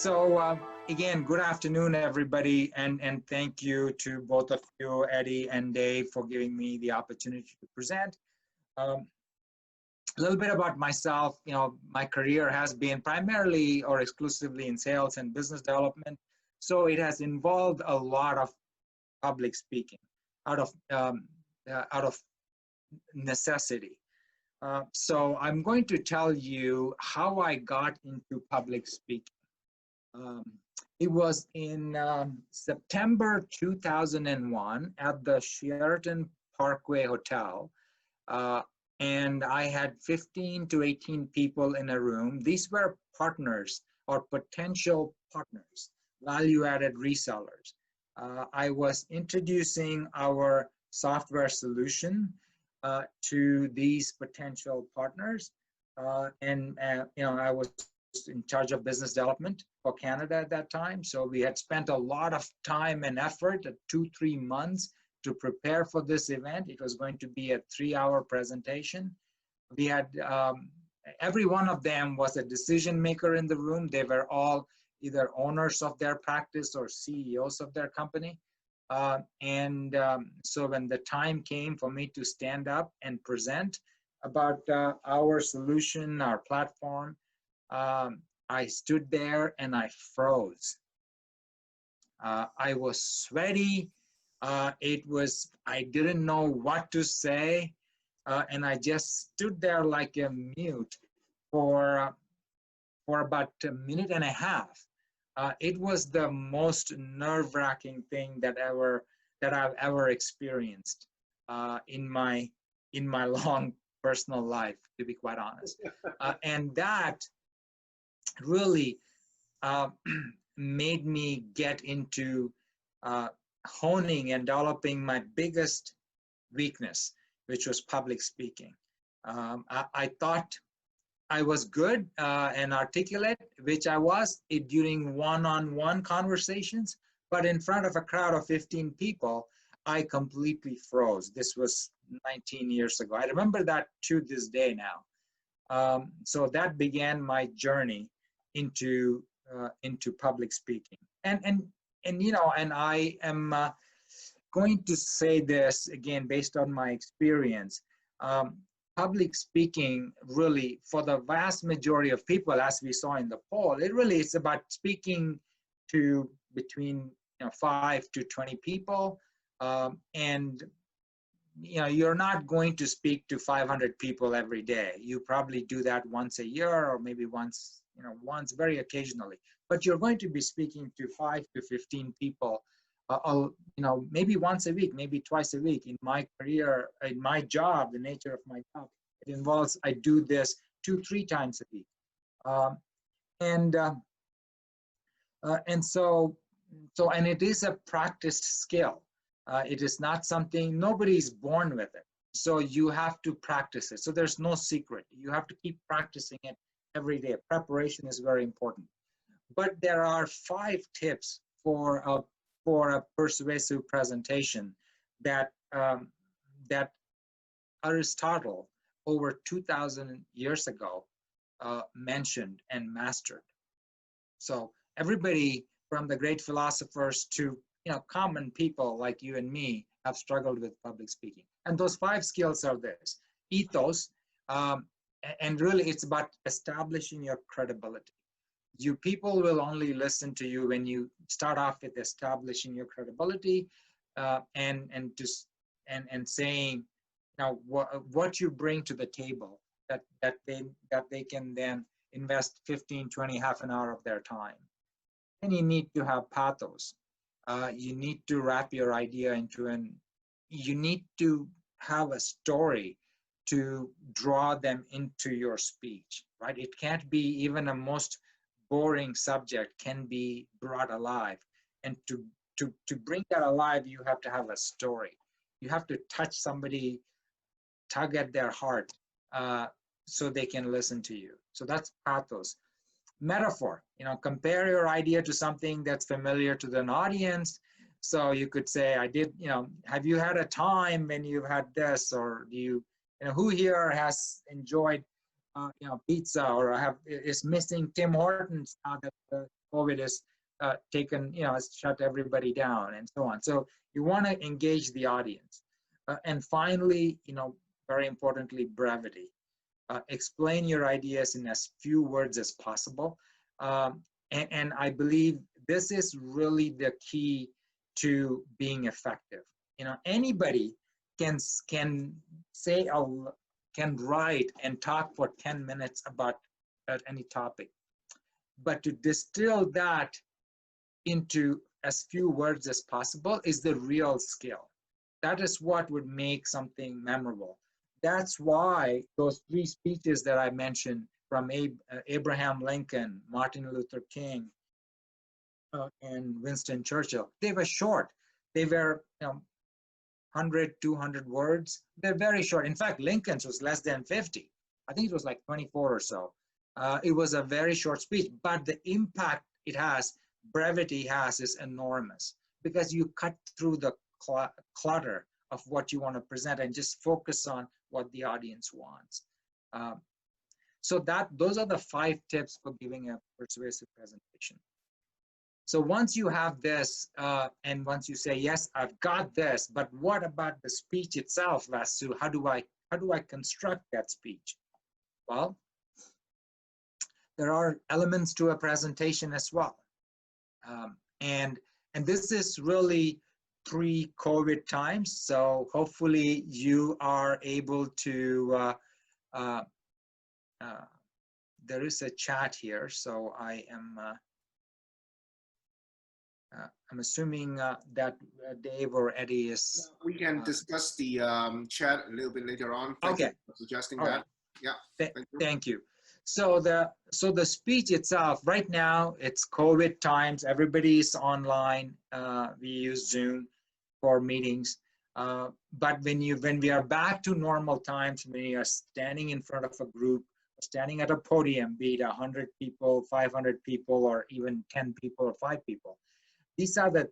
So again, good afternoon, everybody, and thank you to both of you, Eddie and Dave, for giving me the opportunity to present. A little bit about myself. My career has been primarily or exclusively in sales and business development, so it has involved a lot of public speaking out of necessity. So I'm going to tell you how I got into public speaking. It was in September 2001 at the Sheraton Parkway Hotel, and I had 15 to 18 people in a room. These were partners or potential partners, value-added resellers. I was introducing our software solution to these potential partners, and I was in charge of business development for Canada at that time. So we had spent a lot of time and effort, 2-3 months, to prepare for this event. It was going to be a 3-hour presentation. We had, every one of them was a decision maker in the room. They were all either owners of their practice or CEOs of their company. So when the time came for me to stand up and present about our solution, our platform, I stood there and I froze. I was sweaty. I didn't know what to say. And I just stood there like a mute for about a minute and a half. It was the most nerve-wracking thing that I've ever experienced in my long personal life, to be quite honest. And that really made me get into honing and developing my biggest weakness, which was public speaking. I thought I was good and articulate, which I was during one-on-one conversations, but in front of a crowd of 15 people, I completely froze. This was 19 years ago. I remember that to this day now. So that began my journey into public speaking. And I am going to say this again based on my experience. Public speaking really, for the vast majority of people, as we saw in the poll, it's about speaking to between 5 to 20 people, and you're not going to speak to 500 people every day. You probably do that once a year or maybe once very occasionally. But you're going to be speaking to 5 to 15 people, maybe once a week, maybe twice a week. In my career, in my job, the nature of my job, it involves I do this 2-3 times a week, and it is a practiced skill. It is not something, nobody's born with it. So you have to practice it. So there's no secret. You have to keep practicing it every day. Preparation is very important. But there are 5 tips for a persuasive presentation that Aristotle, over 2,000 years ago, mentioned and mastered. So everybody from the great philosophers to common people like you and me have struggled with public speaking. And those 5 skills are this: ethos, and really it's about establishing your credibility. People will only listen to you when you start off with establishing your credibility, and saying what you bring to the table that they can then invest 15, 20, half an hour of their time. And you need to have pathos. You need to wrap your idea you need to have a story to draw them into your speech, right? It can't be even a most boring subject can be brought alive. And to bring that alive, you have to have a story. You have to touch somebody, tug at their heart, so they can listen to you. So that's pathos. Metaphor, compare your idea to something that's familiar to an audience. So you could say, have you had a time when you've had this, or do you, who here has enjoyed, pizza, or is missing Tim Hortons now that the COVID has taken, has shut everybody down and so on. So you want to engage the audience. And finally, very importantly, brevity. Explain your ideas in as few words as possible. And I believe this is really the key to being effective. Anybody can say, can write and talk for 10 minutes about any topic. But to distill that into as few words as possible is the real skill. That is what would make something memorable. That's why those 3 speeches that I mentioned from Abraham Lincoln, Martin Luther King, and Winston Churchill, they were short. They were 100, 200 words. They're very short. In fact, Lincoln's was less than 50. I think it was like 24 or so. It was a very short speech, but the impact it has, brevity has, is enormous because you cut through the clutter of what you want to present and just focus on what the audience wants. So those are the 5 tips for giving a persuasive presentation. So once you have this, and once you say, yes, I've got this, but what about the speech itself, Vasu? How do I construct that speech? Well, there are elements to a presentation as well. And this is really pre-COVID times. So hopefully you are able to, there is a chat here. So I'm assuming that Dave or Eddie is. We can discuss the chat a little bit later on. Thank you for suggesting All that. Right. Yeah. Thank you. So the speech itself, right now it's COVID times. Everybody's online. We use Zoom for meetings. But when we are back to normal times, when you are standing in front of a group, standing at a podium, be it 100 people, 500 people, or even 10 people or 5 people. These are the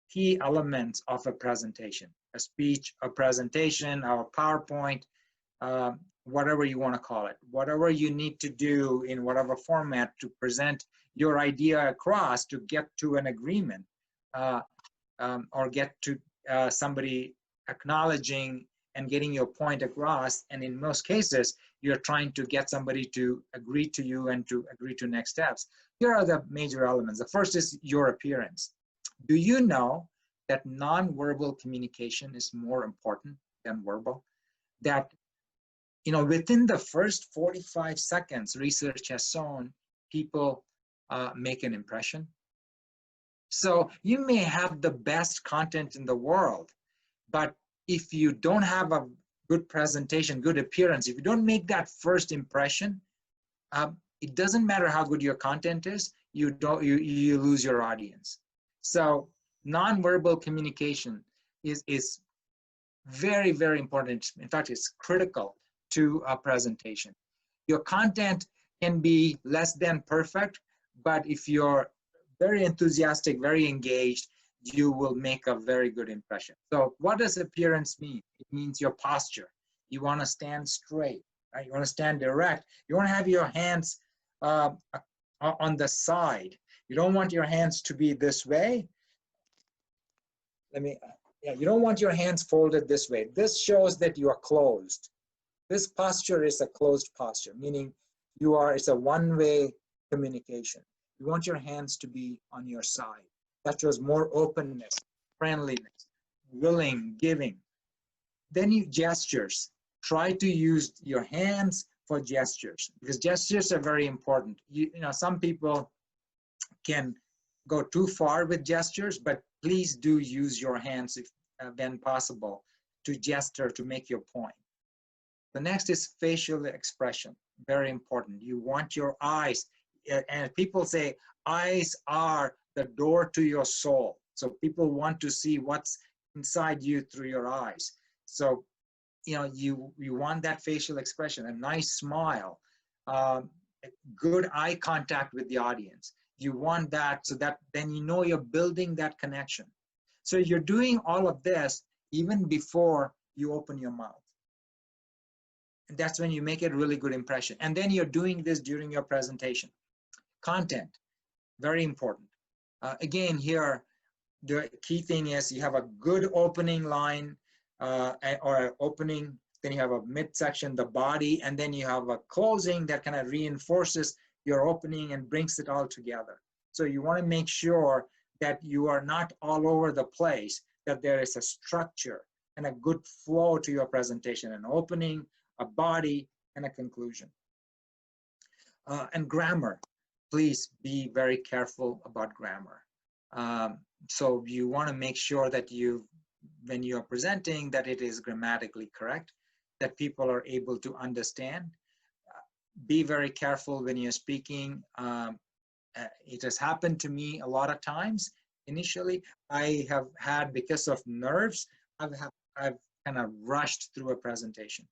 key elements of a presentation, a speech, a presentation, or a PowerPoint, whatever you want to call it, whatever you need to do in whatever format to present your idea across to get to an agreement or get to somebody acknowledging and getting your point across. And in most cases, you're trying to get somebody to agree to you and to agree to next steps. Here are the major elements. The first is your appearance. Do you know that nonverbal communication is more important than verbal? That, within the first 45 seconds, research has shown people make an impression. So you may have the best content in the world, but if you don't have a good presentation, good appearance, if you don't make that first impression, it doesn't matter how good your content is, you lose your audience. So nonverbal communication is very, very important. In fact, it's critical to a presentation. Your content can be less than perfect, but if you're very enthusiastic, very engaged, you will make a very good impression. So what does appearance mean? It means your posture. You want to stand straight, right? You want to stand erect. You want to have your hands on the side. You don't want your hands to be this way. You don't want your hands folded this way. This shows that you are closed. This posture is a closed posture, meaning it's a one-way communication. You want your hands to be on your side. That shows more openness, friendliness, willing, giving. Then gestures. Try to use your hands for gestures because gestures are very important. Some people can go too far with gestures, but please do use your hands if when possible to gesture to make your point. The next is facial expression, very important. You want your eyes, and people say eyes are the door to your soul. So people want to see what's inside you through your eyes. So, you want that facial expression, a nice smile, good eye contact with the audience. You want that so that then you're building that connection. So you're doing all of this even before you open your mouth. And that's when you make a really good impression. And then you're doing this during your presentation. Content. very important. Again, here, the key thing is you have a good opening line or an opening, then you have a midsection, the body, and then you have a closing that kind of reinforces your opening and brings it all together. So you want to make sure that you are not all over the place, that there is a structure and a good flow to your presentation, an opening, a body, and a conclusion. And grammar, please be very careful about grammar. So you want to make sure that when you are presenting, that it is grammatically correct, that people are able to understand. Be very careful when you're speaking. It has happened to me a lot of times. Initially, I have had, because of nerves, I've kind of rushed through a presentation.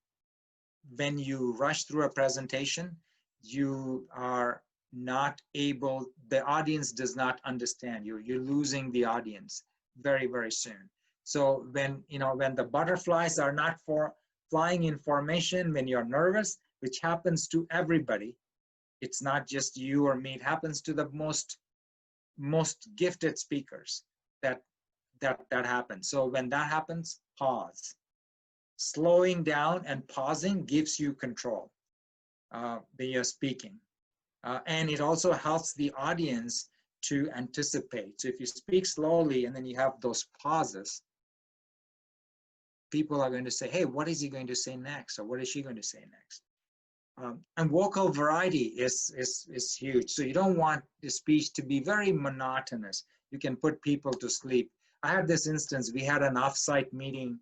When you rush through a presentation, you are not able, the audience does not understand you. You're losing the audience very, very soon. So when the butterflies are not flying in formation, when you're nervous, which happens to everybody, it's not just you or me, it happens to the most gifted speakers that happens. So when that happens, pause. Slowing down and pausing gives you control when you're speaking. And it also helps the audience to anticipate. So if you speak slowly and then you have those pauses, people are going to say, hey, what is he going to say next? Or what is she going to say next? And vocal variety is huge. So you don't want the speech to be very monotonous. You can put people to sleep. I had this instance, we had an offsite meeting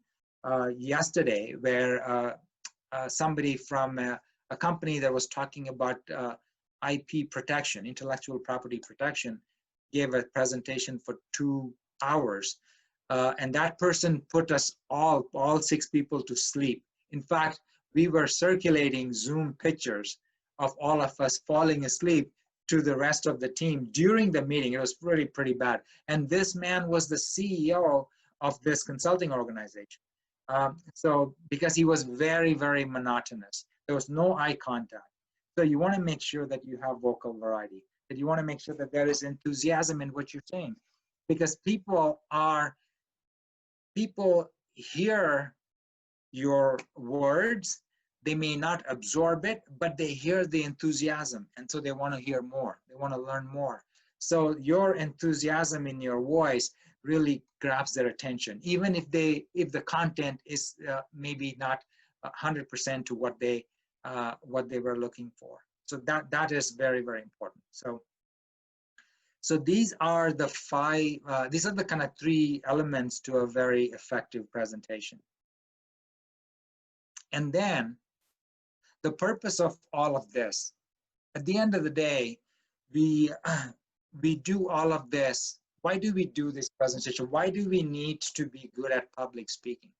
yesterday where somebody from a company that was talking about IP protection, intellectual property protection, gave a presentation for 2 hours. And that person put us all 6 people to sleep. In fact, we were circulating Zoom pictures of all of us falling asleep to the rest of the team during the meeting. It was pretty bad. And this man was the CEO of this consulting organization. So because he was very, very monotonous, there was no eye contact. So you want to make sure that you have vocal variety, that you want to make sure that there is enthusiasm in what you're saying, because people hear your words, they may not absorb it, but they hear the enthusiasm, and so they want to hear more, they want to learn more. So your enthusiasm in your voice really grabs their attention, even if the content is maybe not 100% to what they were looking for. So that is very, very important. So these are the kind of 3 elements to a very effective presentation. And then the purpose of all of this, at the end of the day, we do all of this. Why do we do this presentation? Why do we need to be good at public speaking?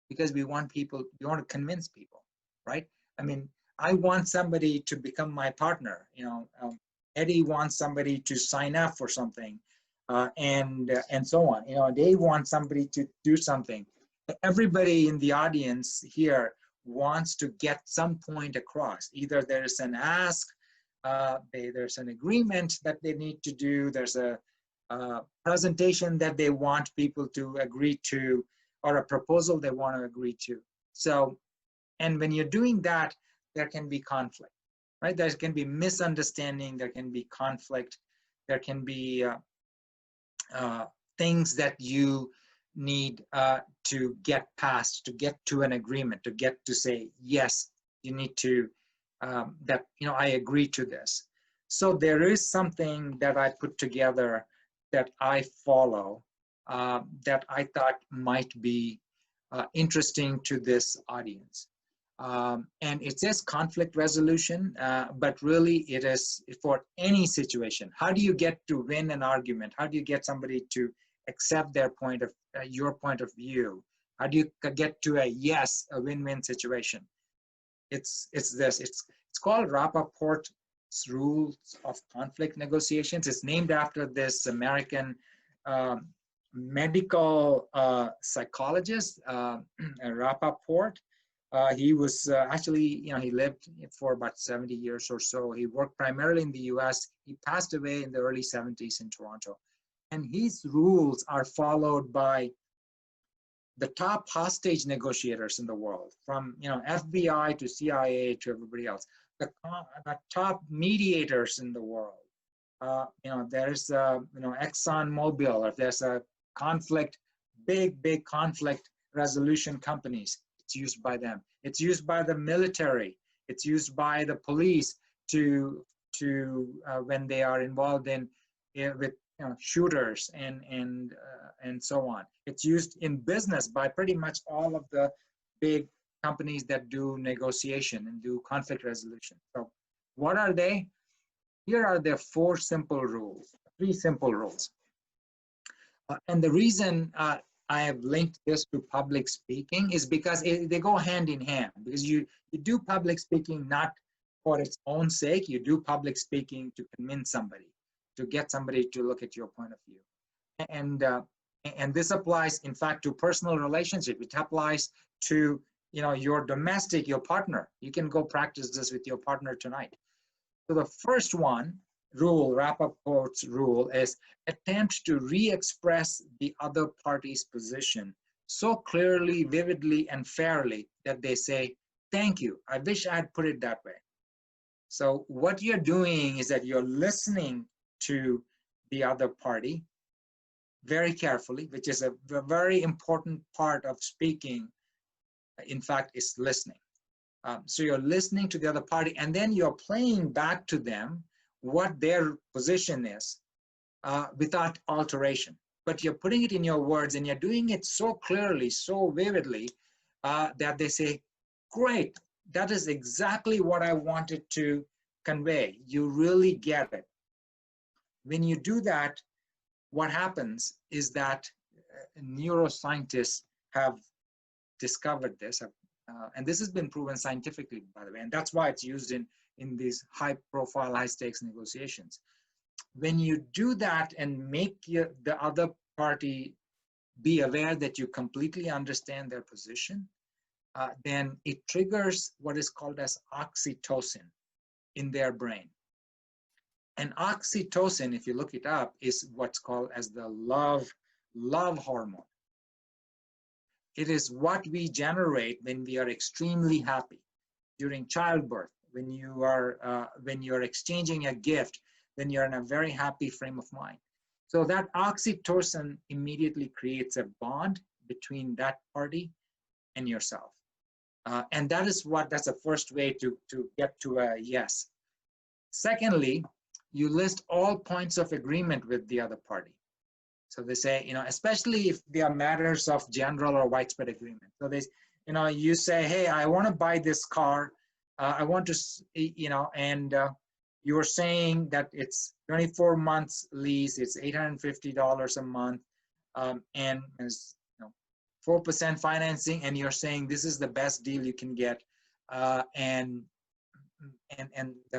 Because we want to convince people, right? I mean, I want somebody to become my partner. Eddie wants somebody to sign up for something, and so on. They want somebody to do something. Everybody in the audience here wants to get some point across. Either there's an ask, there's an agreement that they need to do, there's a presentation that they want people to agree to, or a proposal they want to agree to. So, and when you're doing that, there can be conflict, right? There can be misunderstanding, there can be conflict, there can be things that you need to get past, to get to an agreement, to get to say, yes, you need to, I agree to this. So there is something that I put together that I follow that I thought might be interesting to this audience. And it says conflict resolution, but really it is for any situation. How do you get to win an argument? How do you get somebody to accept their point of your point of view? How do you get to a win-win situation? It's called Rappaport's Rules of Conflict Negotiations. It's named after this American medical psychologist, Rappaport. He was actually, he lived for about 70 years or so. He worked primarily in the US. He passed away in the early 70s in Toronto. And his rules are followed by the top hostage negotiators in the world, from FBI to CIA to everybody else. The top mediators in the world. There's Exxon Mobil. If there's a conflict, big conflict resolution companies, it's used by them. It's used by the military. It's used by the police to when they are involved with shooters and so on. It's used in business by pretty much all of the big companies that do negotiation and do conflict resolution. So what are they? Here are the three simple rules. And the reason I have linked this to public speaking is because they go hand in hand. Because you do public speaking not for its own sake. You do public speaking to convince somebody, to get somebody to look at your point of view. And this applies, in fact, to personal relationship. It applies to your domestic, your partner. You can go practice this with your partner tonight. So the first rule, wrap-up quotes rule, is attempt to re-express the other party's position so clearly, vividly, and fairly that they say, thank you, I wish I had put it that way. So what you're doing is that you're listening to the other party very carefully, which is a very important part of speaking, in fact, is listening. So you're listening to the other party, and then you're playing back to them what their position is without alteration. But you're putting it in your words, and you're doing it so clearly, so vividly, that they say, great, that is exactly what I wanted to convey. You really get it. When you do that, what happens is that neuroscientists have discovered this, and this has been proven scientifically, by the way, and that's why it's used in these high-profile, high-stakes negotiations. When you do that and make the other party be aware that you completely understand their position, then it triggers what is called as oxytocin in their brain. And oxytocin, if you look it up, is what's called as the love hormone. It is what we generate when we are extremely happy, during childbirth, when you are exchanging a gift, when you're in a very happy frame of mind. So that oxytocin immediately creates a bond between that party and yourself. And that's the first way to get to a yes. Secondly, you list all points of agreement with the other party. So they say, especially if they are matters of general or widespread agreement. So you say, hey, I want to buy this car. I want to, and you are saying that it's 24 months lease, it's $850 a month, and it's 4% financing, and you're saying this is the best deal you can get, and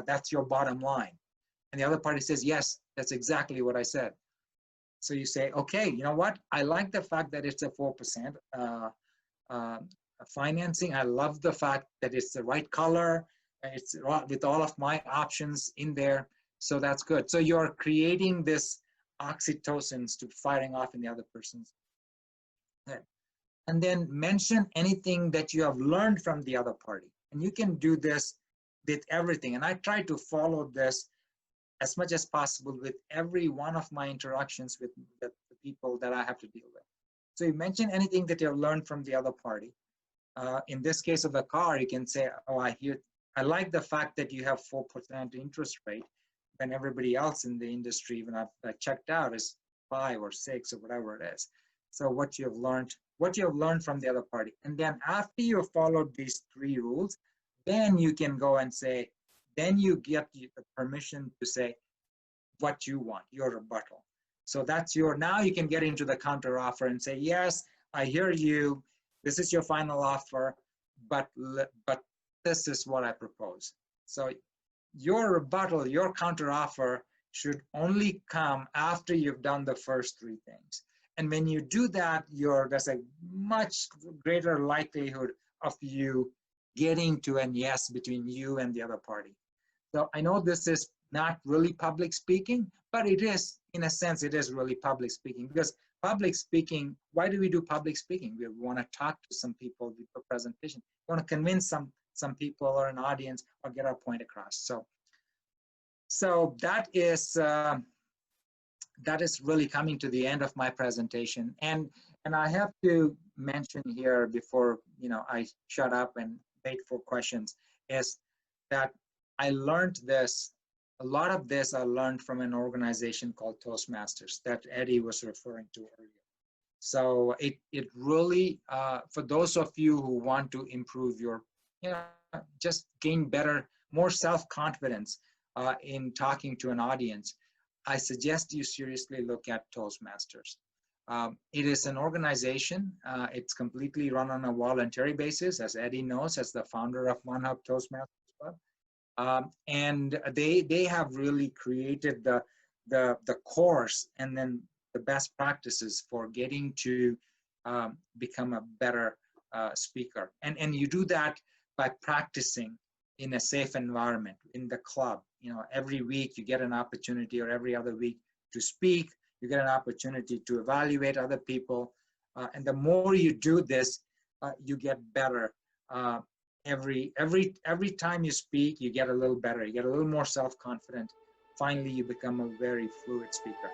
that's your bottom line. And the other party says, yes, that's exactly what I said. So you say, okay, you know what? I like the fact that it's a 4% financing. I love the fact that it's the right color. It's with all of my options in there. So that's good. So you're creating this oxytocins to firing off in the other person's head. And then mention anything that you have learned from the other party. And you can do this with everything. And I try to follow this as much as possible with every one of my interactions with the people that I have to deal with. So you mention anything that you have learned from the other party. In this case of the car, you can say, oh, I like the fact that you have 4% interest rate when everybody else in the industry, even I've checked out, is 5 or 6 or whatever it is. So what you have learned from the other party. And then after you have followed these 3 rules, then you can go and say, then you get the permission to say what you want, your rebuttal. So that's now you can get into the counter offer and say, yes, I hear you. This is your final offer, but this is what I propose. So your rebuttal, your counter offer should only come after you've done the first 3 things. And when you do that, there's a much greater likelihood of you getting to an yes between you and the other party. So I know this is not really public speaking, but it is, in a sense, it is really public speaking, because public speaking, why do we do public speaking? We want to talk to some people, we do a presentation, we want to convince some people or an audience or get our point across. So that is really coming to the end of my presentation. And I have to mention here before, you know, I shut up and wait for questions, is that I learned this, a lot of this I learned from an organization called Toastmasters that Eddie was referring to earlier. So it really, for those of you who want to improve your, you know, just gain better, more self-confidence in talking to an audience, I suggest you seriously look at Toastmasters. It is an organization. It's completely run on a voluntary basis, as Eddie knows, as the founder of OneHub Toastmasters Club. And they have really created the course and then the best practices for getting to become a better speaker. And you do that by practicing in a safe environment, in the club. You know, every week you get an opportunity, or every other week, to speak. You get an opportunity to evaluate other people. And the more you do this, you get better. Every time you speak, you get a little better. You get a little more self-confident. Finally, you become a very fluid speaker.